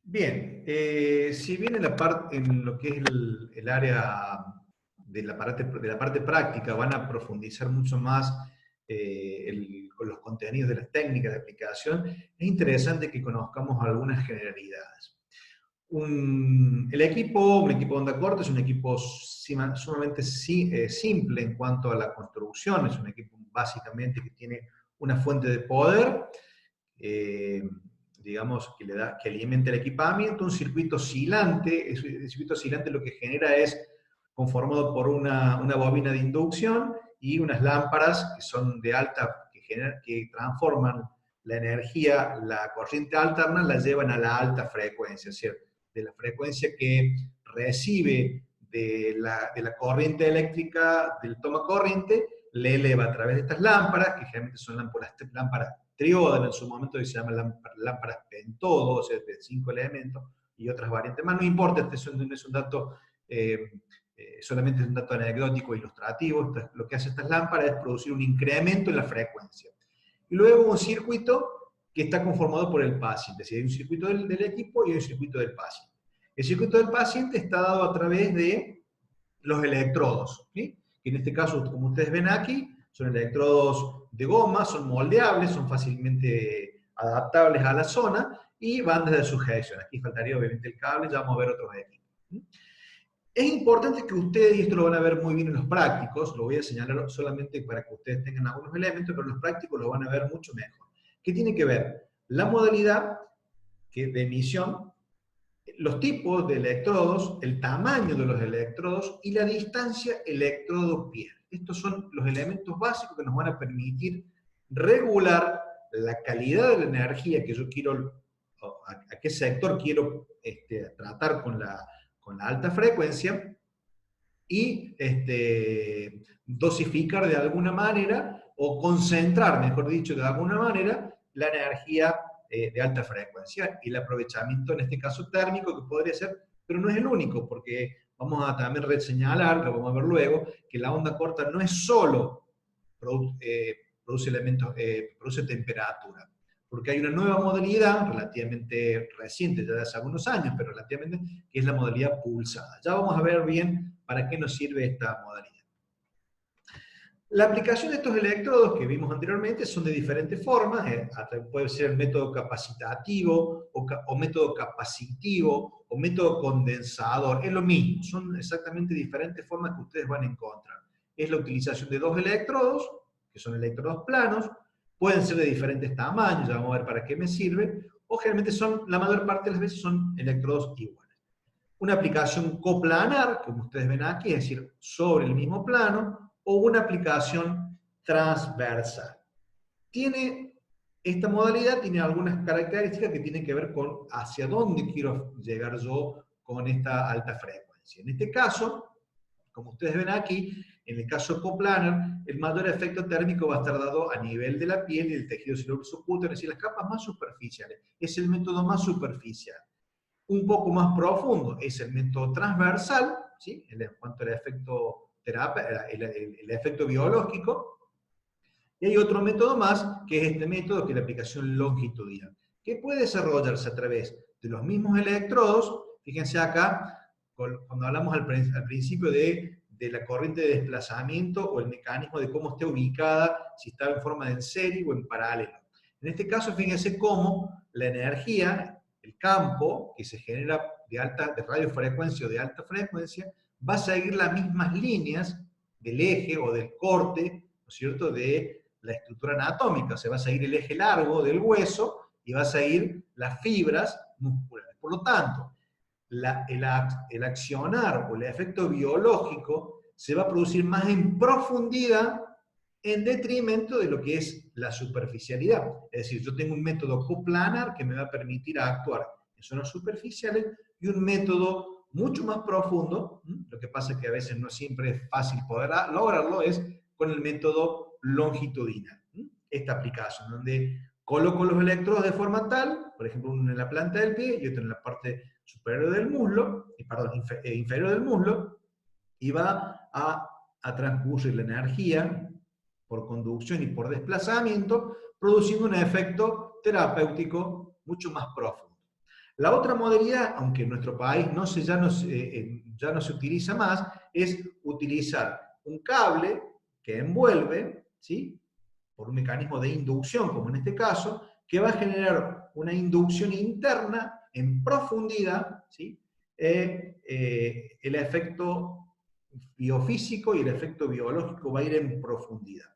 Bien, si bien en lo que es el área de la parte práctica van a profundizar mucho más con los contenidos de las técnicas de aplicación, es interesante que conozcamos algunas generalidades. Un equipo de onda corta es un equipo sumamente simple en cuanto a la construcción, es un equipo básicamente que tiene una fuente de poder, eh, digamos, que alimenta el equipamiento, un circuito oscilante. El circuito oscilante lo que genera es conformado por una bobina de inducción y unas lámparas que son de alta, que transforman la energía, la corriente alterna, la llevan a la alta frecuencia, es decir, de la frecuencia que recibe de la corriente eléctrica, del toma corriente, le eleva a través de estas lámparas, que generalmente son lámparas triodas, en su momento se llaman lámparas pentodo, o sea, de 5 elementos, y otras variantes más. No importa, este no es un dato, solamente es un dato anecdótico, ilustrativo. Lo que hace estas lámparas es producir un incremento en la frecuencia. Y luego un circuito que está conformado por el paciente, es decir, hay un circuito del equipo y hay un circuito del paciente. El circuito del paciente está dado a través de los electrodos, ¿sí? Que en este caso, como ustedes ven aquí, son electrodos de goma, son moldeables, son fácilmente adaptables a la zona y bandas de sujeción. Aquí faltaría obviamente el cable, ya vamos a ver otros equipos. Es importante que ustedes, y esto lo van a ver muy bien en los prácticos, lo voy a señalar solamente para que ustedes tengan algunos elementos, pero los prácticos lo van a ver mucho mejor. ¿Qué tiene que ver? La modalidad de emisión, los tipos de electrodos, el tamaño de los electrodos y la distancia electrodo-piel. Estos son los elementos básicos que nos van a permitir regular la calidad de la energía que yo quiero, a qué sector quiero tratar con la alta frecuencia, y dosificar de alguna manera, o concentrar, mejor dicho, de alguna manera, la energía de alta frecuencia y el aprovechamiento, en este caso térmico, que podría ser, pero no es el único, porque vamos a también reseñalar, lo vamos a ver luego, que la onda corta no es solo produce elementos, produce temperatura, porque hay una nueva modalidad, relativamente reciente, ya de hace algunos años, pero relativamente, que es la modalidad pulsada. Ya vamos a ver bien para qué nos sirve esta modalidad. La aplicación de estos electrodos que vimos anteriormente son de diferentes formas. Puede ser el método capacitativo o método capacitivo o método condensador. Es lo mismo, son exactamente diferentes formas que ustedes van a encontrar. Es la utilización de dos electrodos, que son electrodos planos, pueden ser de diferentes tamaños, ya vamos a ver para qué me sirve, o generalmente la mayor parte de las veces son electrodos iguales. Una aplicación coplanar, como ustedes ven aquí, es decir, sobre el mismo plano, o una aplicación transversal. Esta modalidad tiene algunas características que tienen que ver con hacia dónde quiero llegar yo con esta alta frecuencia. En este caso, como ustedes ven aquí, en el caso coplanar, el mayor efecto térmico va a estar dado a nivel de la piel y del tejido celular subcutáneo, es decir, las capas más superficiales. Es el método más superficial. Un poco más profundo es el método transversal, ¿sí? En cuanto al efecto el efecto biológico. Y hay otro método más, que es este método, que es la aplicación longitudinal, que puede desarrollarse a través de los mismos electrodos. Fíjense acá, cuando hablamos al principio de la corriente de desplazamiento o el mecanismo de cómo esté ubicada, si está en forma de en serie o en paralelo. En este caso, fíjense cómo la energía, el campo que se genera de radiofrecuencia o de alta frecuencia, va a seguir las mismas líneas del eje o del corte, ¿no es cierto?, de la estructura anatómica. Se va a seguir el eje largo del hueso y va a seguir las fibras musculares. Por lo tanto, el accionar o el efecto biológico se va a producir más en profundidad en detrimento de lo que es la superficialidad. Es decir, yo tengo un método coplanar que me va a permitir actuar en zonas superficiales y un método mucho más profundo. Lo que pasa es que a veces no siempre es fácil poder lograrlo, es con el método longitudinal. Esta aplicación, donde coloco los electrodos de forma tal, por ejemplo, uno en la planta del pie y otro en la parte superior del muslo, inferior del muslo, y va a transcurrir la energía por conducción y por desplazamiento, produciendo un efecto terapéutico mucho más profundo. La otra modalidad, aunque en nuestro país ya no se utiliza más, es utilizar un cable que envuelve, ¿sí?, por un mecanismo de inducción, como en este caso, que va a generar una inducción interna en profundidad, ¿sí?, el efecto biofísico y el efecto biológico va a ir en profundidad.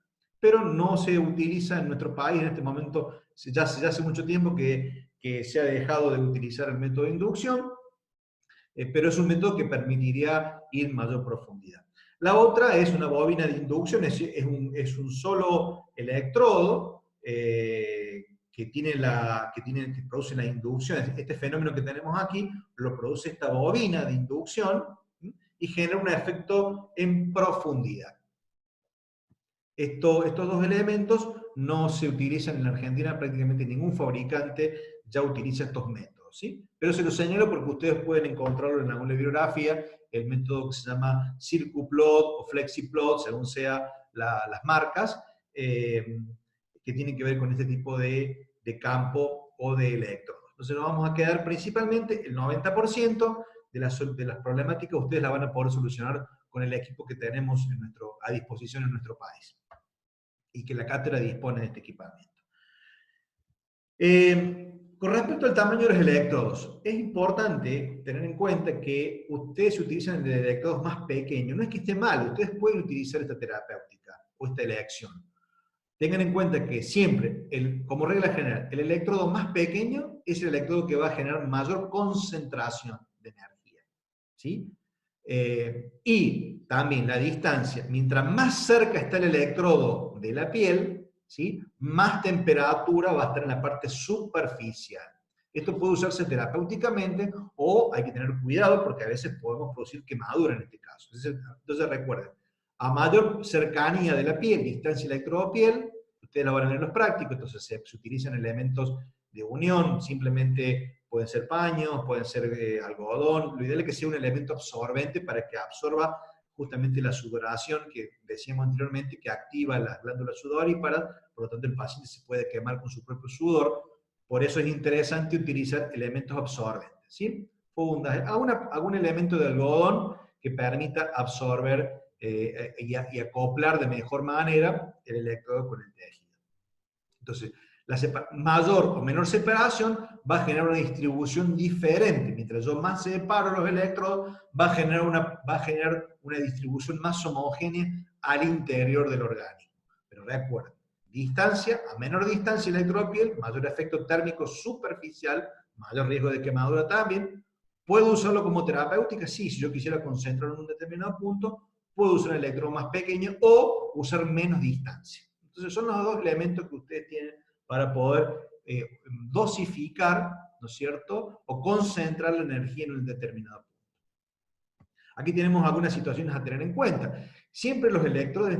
Pero no se utiliza en nuestro país en este momento, ya hace mucho tiempo que se ha dejado de utilizar el método de inducción, pero es un método que permitiría ir en mayor profundidad. La otra es una bobina de inducción, es un solo electrodo que produce la inducción. Este fenómeno que tenemos aquí lo produce esta bobina de inducción, ¿sí?, y genera un efecto en profundidad. Estos dos elementos no se utilizan en la Argentina, prácticamente ningún fabricante ya utiliza estos métodos, ¿sí? Pero se los señalo porque ustedes pueden encontrarlo en alguna bibliografía, el método que se llama CircuPlot o FlexiPlot, según sean las marcas, que tienen que ver con este tipo de campo o de electrodos. Entonces nos vamos a quedar principalmente, el 90% de las problemáticas ustedes las van a poder solucionar con el equipo que tenemos a disposición en nuestro país y que la cátedra dispone de este equipamiento. Con respecto al tamaño de los electrodos, es importante tener en cuenta que ustedes se utilizan de electrodos más pequeños. No es que esté mal, ustedes pueden utilizar esta terapéutica o esta elección. Tengan en cuenta que siempre, como regla general, el electrodo más pequeño es el electrodo que va a generar mayor concentración de energía, ¿sí? Y también la distancia, mientras más cerca está el electrodo de la piel, ¿sí?, más temperatura va a estar en la parte superficial. Esto puede usarse terapéuticamente o hay que tener cuidado porque a veces podemos producir quemadura en este caso. Entonces recuerden, a mayor cercanía de la piel, distancia electrodo-piel, ustedes lo van a ver en los prácticos, entonces se utilizan elementos de unión, simplemente pueden ser paños, pueden ser algodón, lo ideal es que sea un elemento absorbente para que absorba justamente la sudoración que decíamos anteriormente, que activa las glándulas sudoríparas, por lo tanto el paciente se puede quemar con su propio sudor, por eso es interesante utilizar elementos absorbentes, ¿sí? Fundas, algún elemento de algodón que permita absorber y acoplar de mejor manera el electrodo con el tejido. Entonces, la mayor o menor separación va a generar una distribución diferente. Mientras yo más separo los electrodos, va a generar una distribución más homogénea al interior del organismo. Pero recuerden, a menor distancia electrodo-piel, mayor efecto térmico superficial, mayor riesgo de quemadura también. ¿Puedo usarlo como terapéutica? Sí, si yo quisiera concentrarlo en un determinado punto, puedo usar un electrodo más pequeño o usar menos distancia. Entonces son los dos elementos que ustedes tienen para poder dosificar, ¿no es cierto?, o concentrar la energía en un determinado punto. Aquí tenemos algunas situaciones a tener en cuenta. Siempre los electrodos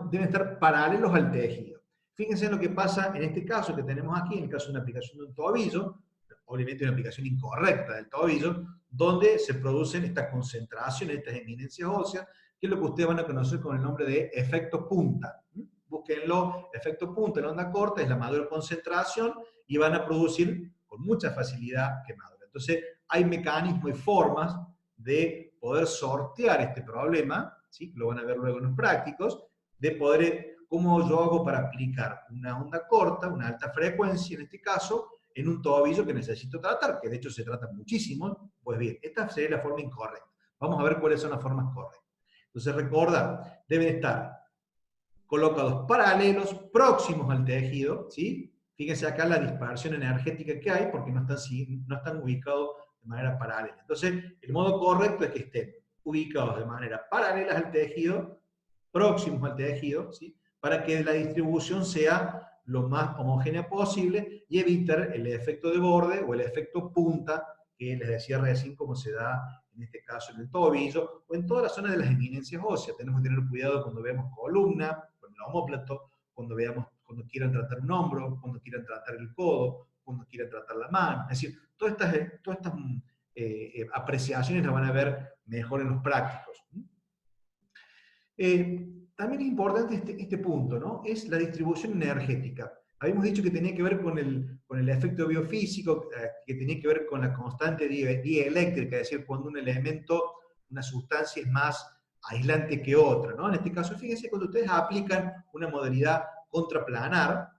deben estar paralelos al tejido. Fíjense en lo que pasa en este caso que tenemos aquí, en el caso de una aplicación de un tobillo, obviamente una aplicación incorrecta del tobillo, donde se producen estas concentraciones, estas eminencias óseas, que es lo que ustedes van a conocer con el nombre de efecto punta. Búsquenlo, efecto punta en la onda corta, es la mayor concentración y van a producir con mucha facilidad quemadura. Entonces, hay mecanismos y formas de poder sortear este problema, ¿sí?, lo van a ver luego en los prácticos, de poder, cómo yo hago para aplicar una onda corta, una alta frecuencia en este caso, en un tobillo que necesito tratar, que de hecho se trata muchísimo. Pues bien, esta sería la forma incorrecta. Vamos a ver cuáles son las formas correctas. Entonces, recordad, deben estar colocados paralelos, próximos al tejido, ¿sí? Fíjense acá la dispersión energética que hay, porque no están ubicados de manera paralela. Entonces, el modo correcto es que estén ubicados de manera paralela al tejido, próximos al tejido, ¿sí?, para que la distribución sea lo más homogénea posible y evitar el efecto de borde o el efecto punta, que les decía recién cómo se da en este caso en el tobillo o en toda la zona de las eminencias óseas. Tenemos que tener cuidado cuando vemos columna, con el omóplato, cuando quieran tratar un hombro, cuando quieran tratar el codo, cuando quieran tratar la mano. Es decir, todas estas apreciaciones las van a ver mejor en los prácticos. También es importante este punto, ¿no? Es la distribución energética. Habíamos dicho que tenía que ver con el efecto biofísico, que tenía que ver con la constante dieléctrica, es decir, cuando un elemento, una sustancia es más aislante que otra, ¿no? En este caso, fíjense, cuando ustedes aplican una modalidad contraplanar,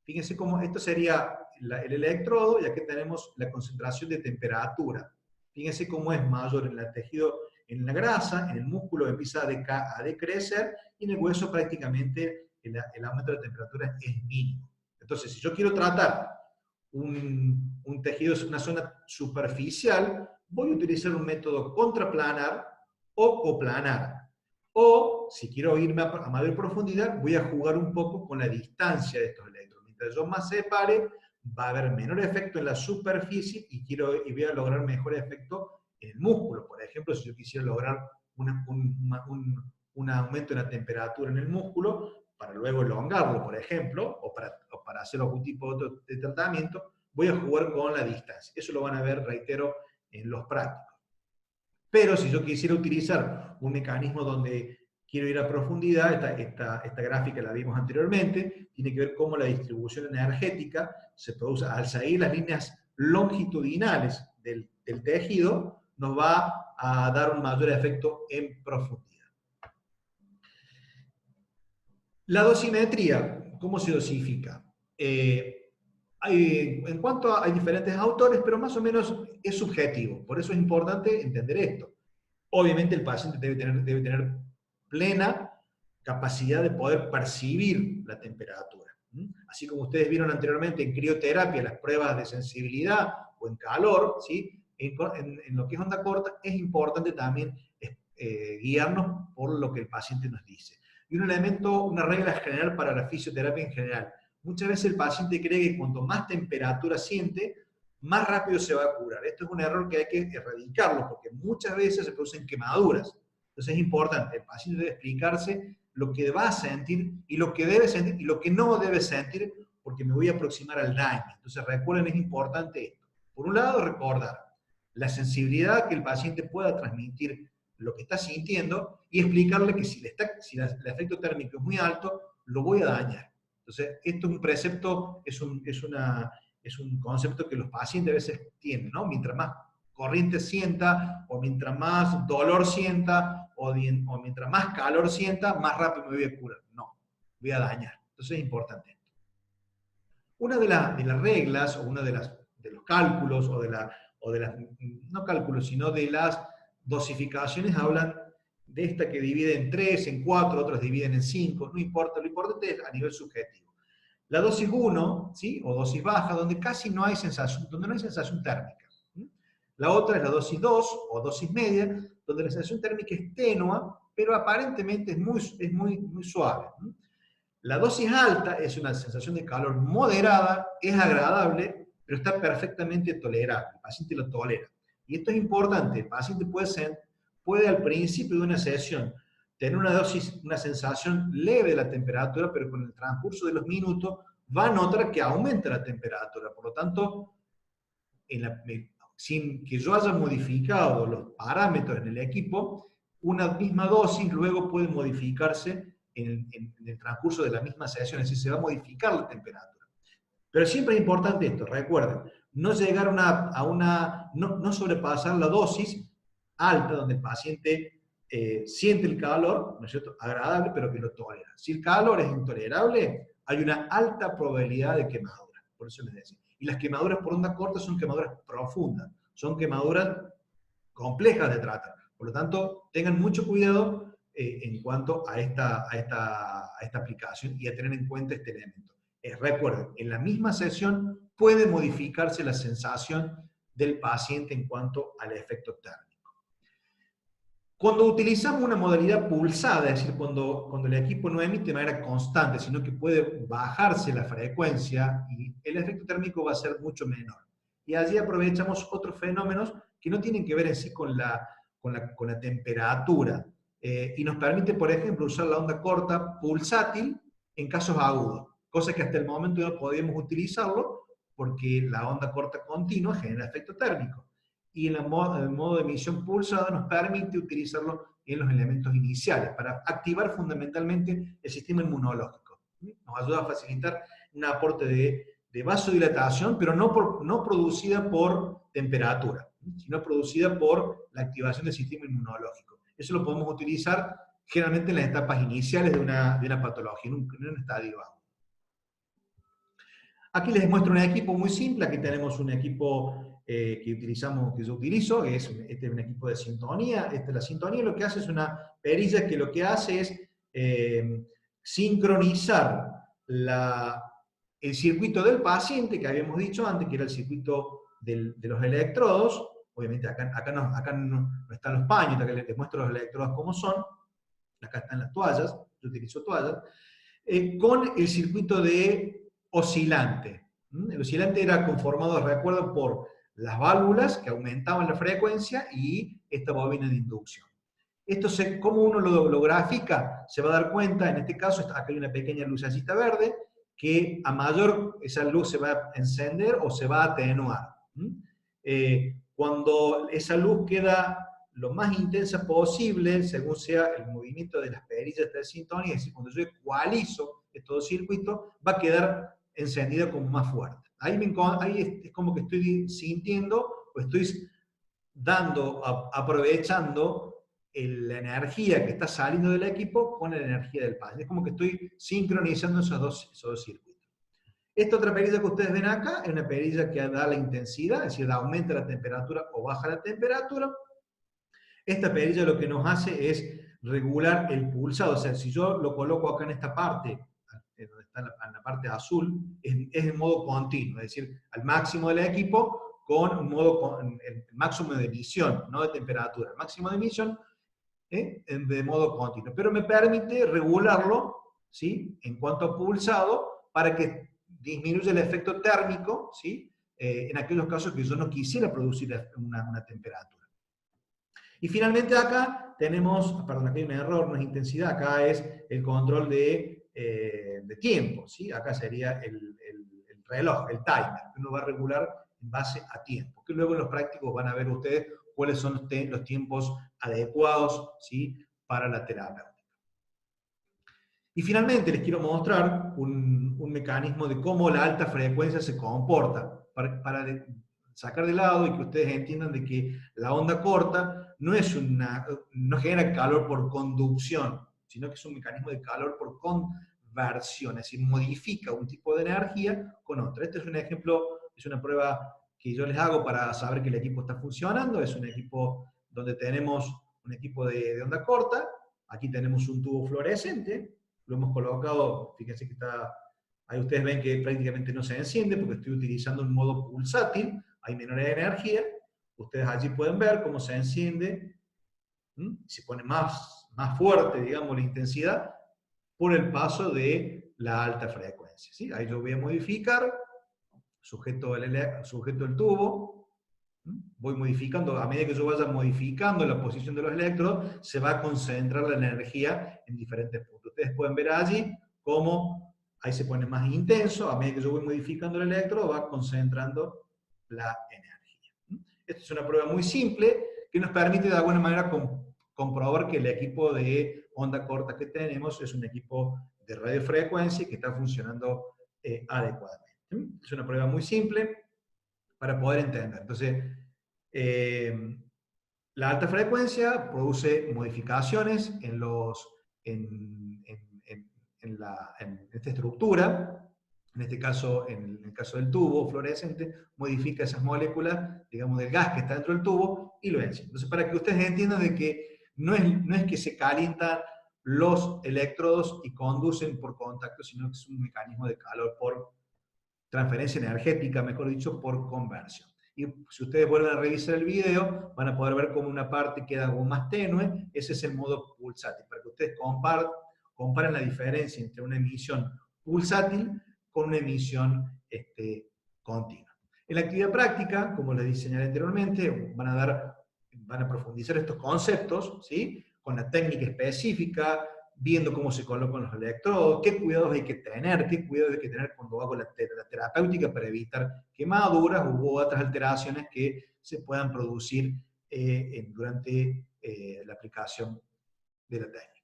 fíjense cómo esto sería el electrodo, y aquí tenemos la concentración de temperatura. Fíjense cómo es mayor en el tejido, en la grasa, en el músculo empieza a decrecer, y en el hueso prácticamente el aumento de la temperatura es mínimo. Entonces, si yo quiero tratar un tejido, una zona superficial, voy a utilizar un método contraplanar o coplanar. O, si quiero irme a mayor profundidad, voy a jugar un poco con la distancia de estos electrones. Mientras yo más separe, va a haber menor efecto en la superficie y voy a lograr mejor efecto en el músculo. Por ejemplo, si yo quisiera lograr un aumento en la temperatura en el músculo, para luego elongarlo, por ejemplo, o para hacer algún tipo de tratamiento, voy a jugar con la distancia. Eso lo van a ver, reitero, en los prácticos. Pero si yo quisiera utilizar un mecanismo donde quiero ir a profundidad, esta gráfica la vimos anteriormente, tiene que ver cómo la distribución energética se produce al seguir las líneas longitudinales del tejido, nos va a dar un mayor efecto en profundidad. La dosimetría, ¿cómo se dosifica? En cuanto hay diferentes autores, pero más o menos es subjetivo. Por eso es importante entender esto. Obviamente el paciente debe tener plena capacidad de poder percibir la temperatura. Así como ustedes vieron anteriormente en crioterapia, las pruebas de sensibilidad o en calor, ¿sí? En lo que es onda corta, es importante también guiarnos por lo que el paciente nos dice. Y un elemento, una regla general para la fisioterapia en general. Muchas veces el paciente cree que cuanto más temperatura siente, más rápido se va a curar. Esto es un error que hay que erradicarlo, porque muchas veces se producen quemaduras. Entonces es importante, el paciente debe explicarse lo que va a sentir y lo que debe sentir y lo que no debe sentir, porque me voy a aproximar al daño. Entonces recuerden, es importante esto. Por un lado, recordar la sensibilidad que el paciente pueda transmitir lo que está sintiendo y explicarle que si el efecto térmico es muy alto, lo voy a dañar. Entonces, esto es un precepto, es un concepto que los pacientes a veces tienen, ¿no? Mientras más corriente sienta, o mientras más dolor sienta, o mientras más calor sienta, más rápido me voy a curar. No, voy a dañar. Entonces es importante esto. Una de las reglas, o una de los cálculos, no cálculos, sino de las dosificaciones, hablan de esta que divide en 3, en 4, otras dividen en 5, no importa, lo importante es a nivel subjetivo. La dosis 1, ¿sí? O dosis baja, donde casi no hay sensación, donde no hay sensación térmica. La otra es la dosis 2 o dosis media, donde la sensación térmica es tenua, pero aparentemente es muy suave. La dosis alta es una sensación de calor moderada, es agradable, pero está perfectamente tolerable. El paciente lo tolera. Y esto es importante. El paciente puede al principio de una sesión tener una sensación leve de la temperatura, pero con el transcurso de los minutos va a notar que aumenta la temperatura. Por lo tanto, sin que yo haya modificado los parámetros en el equipo, una misma dosis luego puede modificarse en el transcurso de la misma sesión, es decir, se va a modificar la temperatura. Pero siempre es importante esto, recuerden, no llegar no sobrepasar la dosis alta donde el paciente siente el calor, ¿no es cierto?, agradable, pero que lo tolera. Si el calor es intolerable, hay una alta probabilidad de quemadura, por eso les decía. Y las quemaduras por onda corta son quemaduras profundas, son quemaduras complejas de tratar. Por lo tanto, tengan mucho cuidado en cuanto a esta aplicación y a tener en cuenta este elemento. Recuerden, en la misma sesión puede modificarse la sensación del paciente en cuanto al efecto térmico. Cuando utilizamos una modalidad pulsada, es decir, cuando el equipo no emite de manera constante, sino que puede bajarse la frecuencia, y el efecto térmico va a ser mucho menor. Y allí aprovechamos otros fenómenos que no tienen que ver en sí con la temperatura. Y nos permite, por ejemplo, usar la onda corta pulsátil en casos agudos, cosa que hasta el momento no podíamos utilizarlo porque la onda corta continua genera efecto térmico. Y el modo de emisión pulsada nos permite utilizarlo en los elementos iniciales para activar fundamentalmente el sistema inmunológico. Nos ayuda a facilitar un aporte de vasodilatación, pero no producida por temperatura, sino producida por la activación del sistema inmunológico. Eso lo podemos utilizar generalmente en las etapas iniciales de una patología, en un estadio bajo. Aquí les muestro un equipo muy simple. Aquí tenemos un equipo que yo utilizo, este es un equipo de sintonía. La sintonía lo que hace es una perilla que lo que hace es sincronizar el circuito del paciente, que habíamos dicho antes, que era el circuito de los electrodos. Obviamente acá no están los paños, acá les muestro los electrodos como son. Acá están las toallas, yo utilizo toallas, con el circuito de oscilante. El oscilante era conformado, recuerdo, por las válvulas que aumentaban la frecuencia y esta bobina de inducción. Esto ¿cómo uno lo grafica? Se va a dar cuenta, en este caso, acá hay una pequeña lucecita verde, que a mayor esa luz se va a encender o se va a atenuar. Cuando esa luz queda lo más intensa posible, según sea el movimiento de las perillas de sintonía, es decir, cuando yo ecualizo estos dos circuitos, va a quedar encendida como más fuerte. Ahí es como que estoy sintiendo o estoy aprovechando la energía que está saliendo del equipo con la energía del paciente. Es como que estoy sincronizando esos dos circuitos. Esta otra perilla que ustedes ven acá es una perilla que da la intensidad, es decir, aumenta la temperatura o baja la temperatura. Esta perilla lo que nos hace es regular el pulsado. O sea, si yo lo coloco acá en esta parte, donde está en la parte azul, es en modo continuo, es decir, al máximo del equipo con el máximo de emisión, no de temperatura, el máximo de emisión de modo continuo. Pero me permite regularlo, ¿sí?, en cuanto a pulsado, para que disminuya el efecto térmico, ¿sí?, en aquellos casos que yo no quisiera producir una temperatura. Y finalmente acá tenemos, perdón, aquí hay un error, no es intensidad, acá es el control de tiempo, ¿sí? Acá sería el reloj, el timer, que uno va a regular en base a tiempo, que luego en los prácticos van a ver ustedes cuáles son los tiempos adecuados, ¿sí?, para la terapéutica. Y finalmente les quiero mostrar un mecanismo de cómo la alta frecuencia se comporta, para sacar de lado y que ustedes entiendan de que la onda corta no genera calor por conducción, sino que es un mecanismo de calor por conversión, es decir, modifica un tipo de energía con otra. Este es un ejemplo, es una prueba que yo les hago para saber que el equipo está funcionando. Es un equipo donde tenemos un equipo de onda corta. Aquí tenemos un tubo fluorescente, lo hemos colocado, fíjense que está, ahí ustedes ven que prácticamente no se enciende porque estoy utilizando un modo pulsátil, hay menor energía. Ustedes allí pueden ver cómo se enciende, se pone más fuerte, digamos, la intensidad por el paso de la alta frecuencia, ¿sí? Ahí yo voy a modificar, sujeto el tubo, voy modificando, a medida que yo vaya modificando la posición de los electrodos, se va a concentrar la energía en diferentes puntos. Ustedes pueden ver allí cómo ahí se pone más intenso, a medida que yo voy modificando el electrodo, va concentrando la energía. Esta es una prueba muy simple que nos permite de alguna manera comprobar que el equipo de onda corta que tenemos es un equipo de radiofrecuencia que está funcionando adecuadamente. Es una prueba muy simple para poder entender. Entonces, la alta frecuencia produce modificaciones en esta estructura. En este caso, en el caso del tubo fluorescente, modifica esas moléculas, digamos, del gas que está dentro del tubo y lo enciende. Entonces, para que ustedes entiendan de que no es que se calientan los electrodos y conducen por contacto, sino que es un mecanismo de calor por transferencia energética, mejor dicho, por conversión. Y si ustedes vuelven a revisar el video, van a poder ver cómo una parte queda algo más tenue. Ese es el modo pulsátil, para que ustedes comparen la diferencia entre una emisión pulsátil con una emisión continua. En la actividad práctica, como les señalé anteriormente, van a profundizar estos conceptos, ¿sí?, con la técnica específica, viendo cómo se colocan los electrodos, qué cuidados hay que tener, cuando hago la terapéutica para evitar quemaduras u otras alteraciones que se puedan producir durante la aplicación de la técnica.